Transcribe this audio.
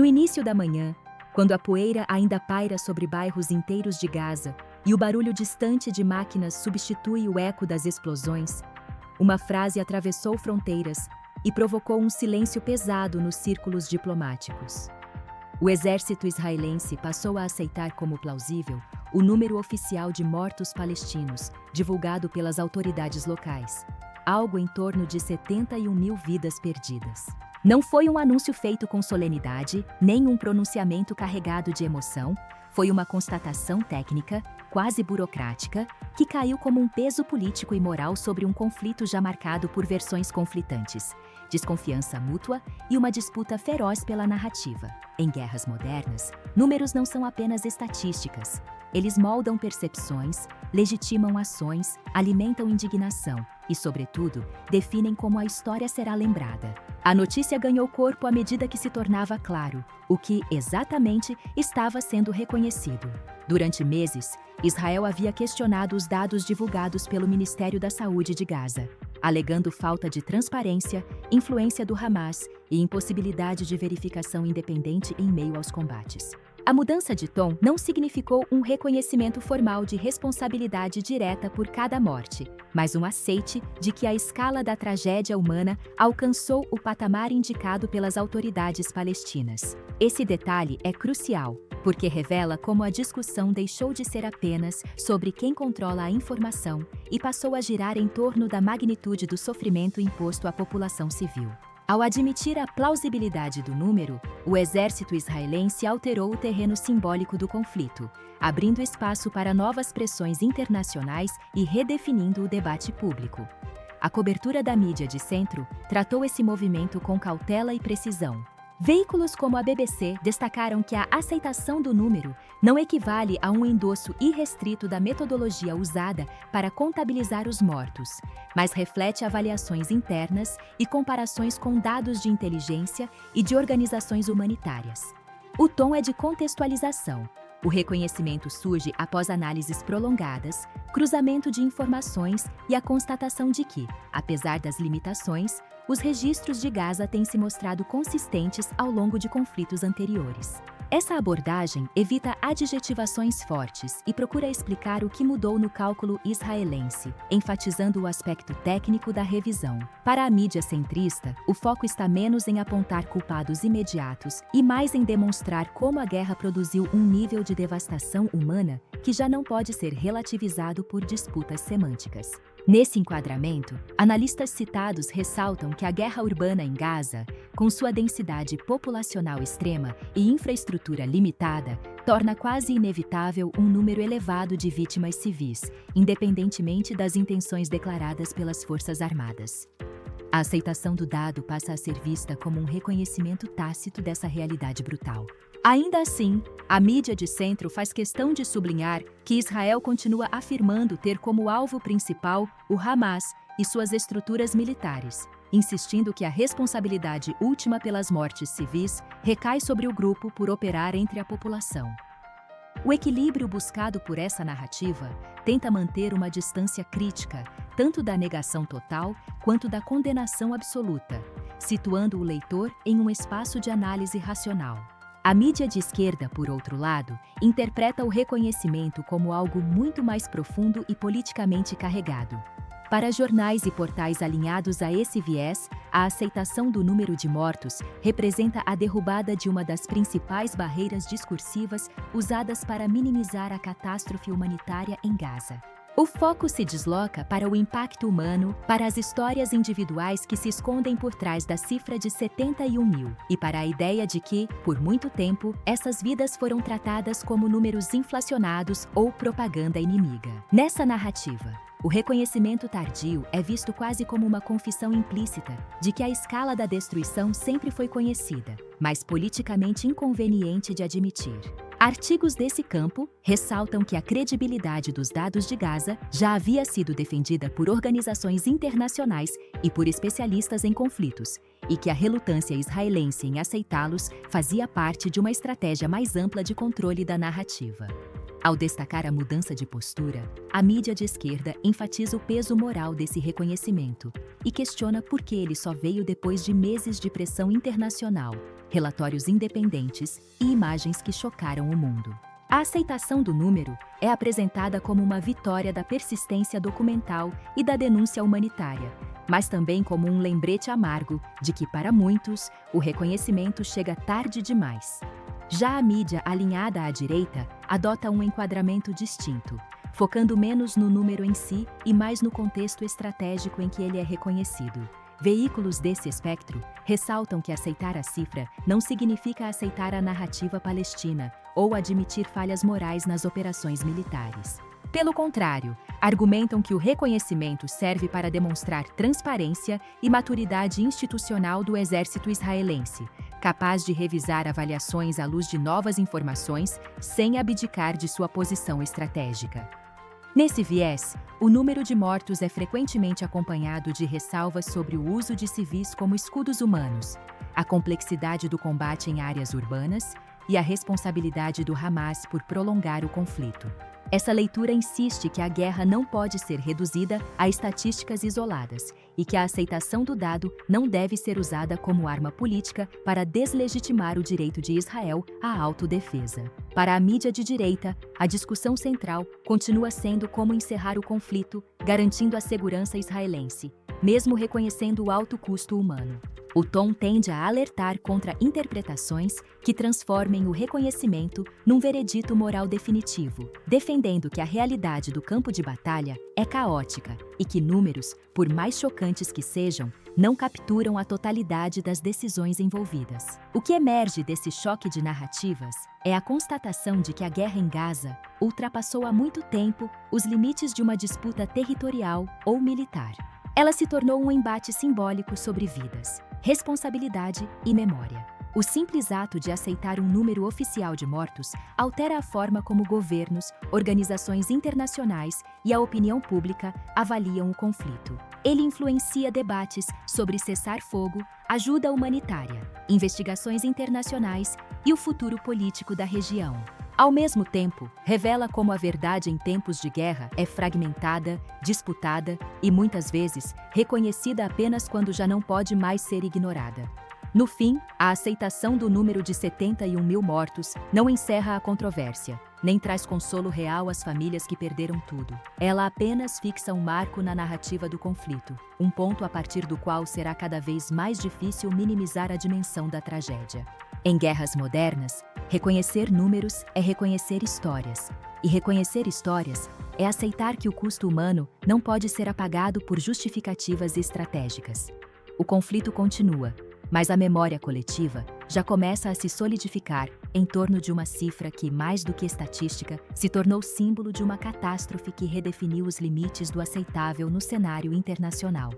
No início da manhã, quando a poeira ainda paira sobre bairros inteiros de Gaza e o barulho distante de máquinas substitui o eco das explosões, uma frase atravessou fronteiras e provocou um silêncio pesado nos círculos diplomáticos. O exército israelense passou a aceitar como plausível o número oficial de mortos palestinos, divulgado pelas autoridades locais, algo em torno de 71 mil vidas perdidas. Não foi um anúncio feito com solenidade, nem um pronunciamento carregado de emoção, foi uma constatação técnica, quase burocrática, que caiu como um peso político e moral sobre um conflito já marcado por versões conflitantes, desconfiança mútua e uma disputa feroz pela narrativa. Em guerras modernas, números não são apenas estatísticas. Eles moldam percepções, legitimam ações, alimentam indignação e, sobretudo, definem como a história será lembrada. A notícia ganhou corpo à medida que se tornava claro o que, exatamente, estava sendo reconhecido. Durante meses, Israel havia questionado os dados divulgados pelo Ministério da Saúde de Gaza, alegando falta de transparência, influência do Hamas e impossibilidade de verificação independente em meio aos combates. A mudança de tom não significou um reconhecimento formal de responsabilidade direta por cada morte, mas um aceite de que a escala da tragédia humana alcançou o patamar indicado pelas autoridades palestinas. Esse detalhe é crucial, porque revela como a discussão deixou de ser apenas sobre quem controla a informação e passou a girar em torno da magnitude do sofrimento imposto à população civil. Ao admitir a plausibilidade do número, o exército israelense alterou o terreno simbólico do conflito, abrindo espaço para novas pressões internacionais e redefinindo o debate público. A cobertura da mídia de centro tratou esse movimento com cautela e precisão. Veículos como a BBC destacaram que a aceitação do número não equivale a um endosso irrestrito da metodologia usada para contabilizar os mortos, mas reflete avaliações internas e comparações com dados de inteligência e de organizações humanitárias. O tom é de contextualização. O reconhecimento surge após análises prolongadas, cruzamento de informações e a constatação de que, apesar das limitações, os registros de Gaza têm se mostrado consistentes ao longo de conflitos anteriores. Essa abordagem evita adjetivações fortes e procura explicar o que mudou no cálculo israelense, enfatizando o aspecto técnico da revisão. Para a mídia centrista, o foco está menos em apontar culpados imediatos e mais em demonstrar como a guerra produziu um nível de devastação humana que já não pode ser relativizado por disputas semânticas. Nesse enquadramento, analistas citados ressaltam que a guerra urbana em Gaza, com sua densidade populacional extrema e infraestrutura limitada, torna quase inevitável um número elevado de vítimas civis, independentemente das intenções declaradas pelas Forças Armadas. A aceitação do dado passa a ser vista como um reconhecimento tácito dessa realidade brutal. Ainda assim, a mídia de centro faz questão de sublinhar que Israel continua afirmando ter como alvo principal o Hamas e suas estruturas militares, insistindo que a responsabilidade última pelas mortes civis recai sobre o grupo por operar entre a população. O equilíbrio buscado por essa narrativa tenta manter uma distância crítica, tanto da negação total quanto da condenação absoluta, situando o leitor em um espaço de análise racional. A mídia de esquerda, por outro lado, interpreta o reconhecimento como algo muito mais profundo e politicamente carregado. Para jornais e portais alinhados a esse viés, a aceitação do número de mortos representa a derrubada de uma das principais barreiras discursivas usadas para minimizar a catástrofe humanitária em Gaza. O foco se desloca para o impacto humano, para as histórias individuais que se escondem por trás da cifra de 71 mil, e para a ideia de que, por muito tempo, essas vidas foram tratadas como números inflacionados ou propaganda inimiga. Nessa narrativa, o reconhecimento tardio é visto quase como uma confissão implícita de que a escala da destruição sempre foi conhecida, mas politicamente inconveniente de admitir. Artigos desse campo ressaltam que a credibilidade dos dados de Gaza já havia sido defendida por organizações internacionais e por especialistas em conflitos, e que a relutância israelense em aceitá-los fazia parte de uma estratégia mais ampla de controle da narrativa. Ao destacar a mudança de postura, a mídia de esquerda enfatiza o peso moral desse reconhecimento e questiona por que ele só veio depois de meses de pressão internacional, relatórios independentes e imagens que chocaram o mundo. A aceitação do número é apresentada como uma vitória da persistência documental e da denúncia humanitária, mas também como um lembrete amargo de que, para muitos, o reconhecimento chega tarde demais. Já a mídia alinhada à direita adota um enquadramento distinto, focando menos no número em si e mais no contexto estratégico em que ele é reconhecido. Veículos desse espectro ressaltam que aceitar a cifra não significa aceitar a narrativa palestina ou admitir falhas morais nas operações militares. Pelo contrário, argumentam que o reconhecimento serve para demonstrar transparência e maturidade institucional do exército israelense, capaz de revisar avaliações à luz de novas informações sem abdicar de sua posição estratégica. Nesse viés, o número de mortos é frequentemente acompanhado de ressalvas sobre o uso de civis como escudos humanos, a complexidade do combate em áreas urbanas e a responsabilidade do Hamas por prolongar o conflito. Essa leitura insiste que a guerra não pode ser reduzida a estatísticas isoladas e que a aceitação do dado não deve ser usada como arma política para deslegitimar o direito de Israel à autodefesa. Para a mídia de direita, a discussão central continua sendo como encerrar o conflito, garantindo a segurança israelense, mesmo reconhecendo o alto custo humano. O tom tende a alertar contra interpretações que transformem o reconhecimento num veredito moral definitivo, defendendo que a realidade do campo de batalha é caótica e que números, por mais chocantes que sejam, não capturam a totalidade das decisões envolvidas. O que emerge desse choque de narrativas é a constatação de que a guerra em Gaza ultrapassou há muito tempo os limites de uma disputa territorial ou militar. Ela se tornou um embate simbólico sobre vidas, responsabilidade e memória. O simples ato de aceitar um número oficial de mortos altera a forma como governos, organizações internacionais e a opinião pública avaliam o conflito. Ele influencia debates sobre cessar-fogo, ajuda humanitária, investigações internacionais e o futuro político da região. Ao mesmo tempo, revela como a verdade em tempos de guerra é fragmentada, disputada e, muitas vezes, reconhecida apenas quando já não pode mais ser ignorada. No fim, a aceitação do número de 71 mil mortos não encerra a controvérsia, nem traz consolo real às famílias que perderam tudo. Ela apenas fixa um marco na narrativa do conflito, um ponto a partir do qual será cada vez mais difícil minimizar a dimensão da tragédia. Em guerras modernas, reconhecer números é reconhecer histórias. E reconhecer histórias é aceitar que o custo humano não pode ser apagado por justificativas estratégicas. O conflito continua, mas a memória coletiva já começa a se solidificar em torno de uma cifra que, mais do que estatística, se tornou símbolo de uma catástrofe que redefiniu os limites do aceitável no cenário internacional.